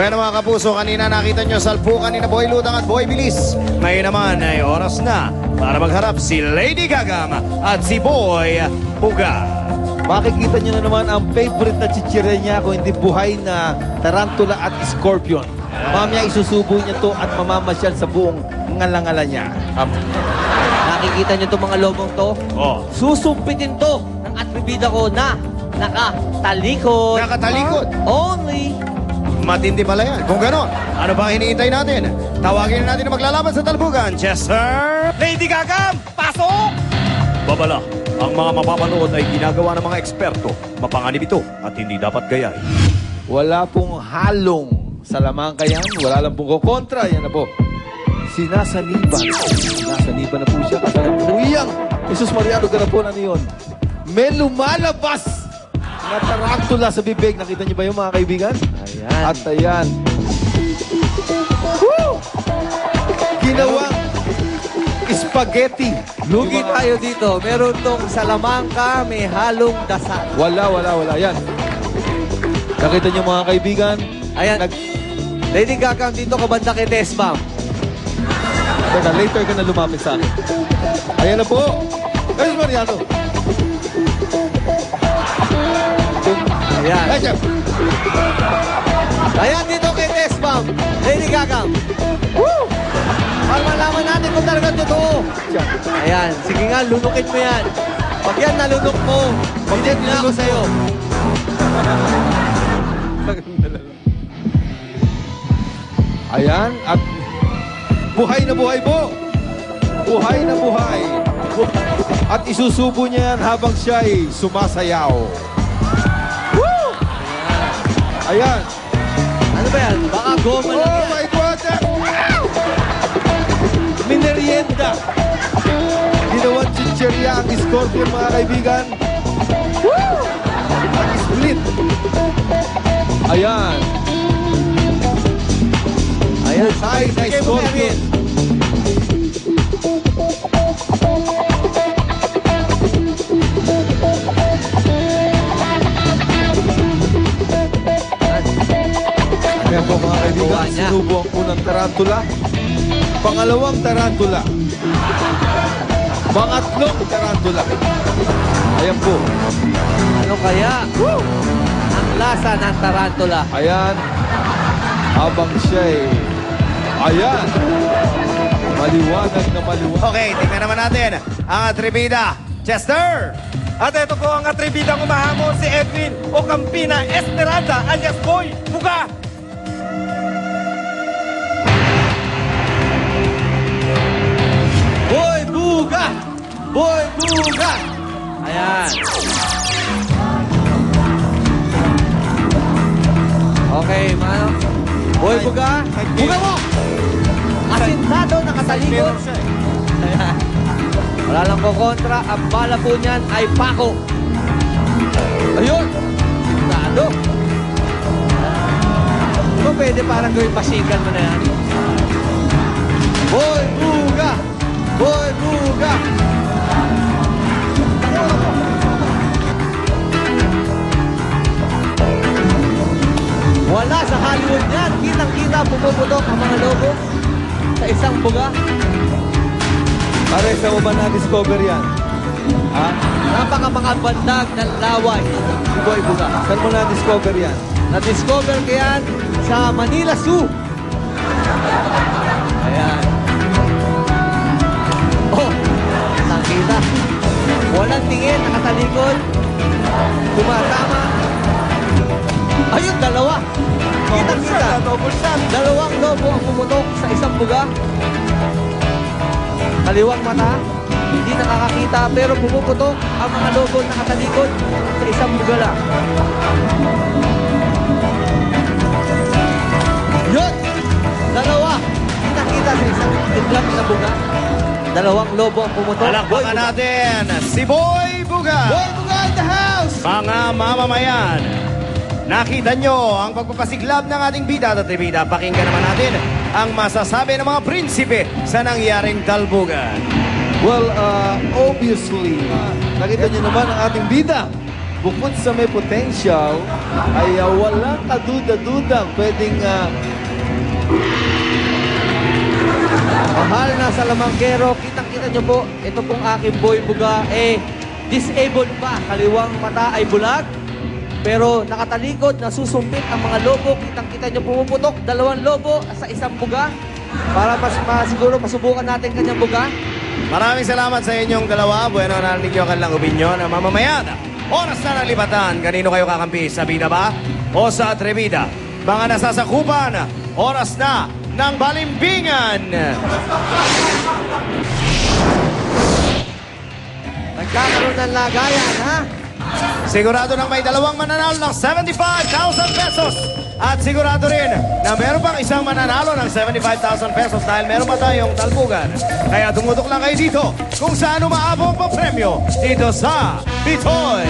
Ayan mga kapuso, kanina nakita nyo salpukan ni na Boy Lutang at Boy Bilis. Ngayon naman ay oras na para magharap si Lady Gagam at si Boy Buga. Makikita nyo na naman ang favorite na chichirya niya kung hindi buhay na tarantula at scorpion. Mamaya isusubo niya to at mamamasyal sa buong ngalangala niya. Nakikita niyo itong mga lobong to? Oh. Susumpitin to ng atribida ko na nakatalikod. Nakatalikod. Only. Matindi pala yan. Kung ganon, ano ba hinihintay natin? Tawagin na natin na maglalaban sa talbugan. Chester! Lady Gagam, pasok! Babala, ang mga mapapanood ay ginagawa ng mga eksperto. Mapanganib ito at hindi dapat gayahin. Wala pong halong salamangka yan. Wala lang pong kukontra. Yan na po. Sinasaniban. Sinasaniban na po siya. Kasalukuyang. Jesus Mariano Garapon, ano yun? May lumalabas na tarantula sa bibig. Nakita niyo ba yung mga kaibigan? Ayan. At ayan. Woo! Ginawang spaghetti. Lugi tayo dito. Meron tong salamangka, may halong dasal. Wala. Yan. Nakita niyo mga kaibigan? Ayan. Lady Gagam, dito ka banda kay Desmam. Teka, later ka na lumapit sa akin. Ayan na po. Jesus Mariano. Ayan. Ayan. Ayan dito kay Desmam. Lady Gagam. Woo! Para malaman natin kung talagang totoo. Ayan. Sige nga, lunukin mo yan. Pag yan nalunok mo, hindi na ako sa'yo. Ayan. At buhay na buhay po. Buhay na buhay. At isusubo niya yan habang siya ay sumasayaw. Woo! Ayan. Ano ba yan? Baka goma lang Oh yan. my God! Minerienda. Ginawang chichirya ang scorpion, mga kaibigan. Woo! Split. Ayan. Ayan. Buhay na scorpion. Ayan po mga kaibigan, Buhay niya. sinubo ang unang tarantula. Pangalawang tarantula. Pangatlong tarantula. Ayan po. Ano kaya? Ang lasa ng tarantula. Ayan. Habang siya'y... Ayan. Maliwanag na maliwanag. Okay, tingnan naman natin ang atribida. Chester! At ito po ang atribidang umahamon si Edwin Ocampina Esperanza alias Boy Buga. Boy Buga! Boy Buga! Ayan. Okay, mano. Boy Buga. Buga mo! Asintado, nakatalikod. Ayan. Wala lang po kontra. Ang bala po niyan ay pako. Ayun! Asintado. Kung pwede parang gawin pasikan mo na yan. Boy Buga! Boy Buga! Wala sa Hollywood yan. Kitang-kita pumuputok ang mga logo sa isang buga. Pare, sa mo ba na-discover yan? Ha? Napaka-bandag ng laway si Boy Buga. Saan mo na-discover yan? Na-discover ko yan sa Manila Zoo. Ayan. Oh, nakita. Walang tingin, nakatalikod. Tumatama. Ayun, dalawa. Kita-kita. Dalawang lobo ang pumutok sa isang buga. Kaliwang mata, hindi nakakakita pero pumuputok ang mga lobo nakatalikod sa isang buga lang. Yun! Dalawa! Kita-kita sa isang itlap na buga. Dalawang lobo ang pumutok. Palakpakan natin si Boy Buga! Boy Buga in the house! Mga mamamayan, nakita nyo ang pagpapasiglab ng ating bida at bida. Pakinggan naman natin ang masasabi ng mga prinsipe sa nangyaring talbugan. Well, obviously, nakita niyo naman ang ating bida. bukod sa may potential, ay walang kaduda-dudang pwedeng Mahal na sa lamangkero, kitang-kita nyo po, ito pong aking boy buga, disabled pa. Kaliwang mata ay bulag, pero nakatalikod, nasusumpit ang mga lobo. Kitang-kita nyo pumuputok, 2 lobo sa isang buga. Para siguro masubukan natin kanyang buga. Maraming salamat sa inyong dalawa. Bueno, narinig nyo ang kanilang opinyon. Mamamayan, oras na ng lipatan. Kanino kayo kakampi? Sa bida ba? O sa atrevida? Mga nasasakupan, oras na ng balimbingan. Nagkakaroon ng lagayan, ha? Sigurado nang may 2 mananalo ng 75,000 pesos. At sigurado rin na meron pang isang mananalo ng 75,000 pesos dahil meron pa tayong talbugan. Kaya tumutok lang kayo dito kung saan umaabot ang premyo dito sa Pitoy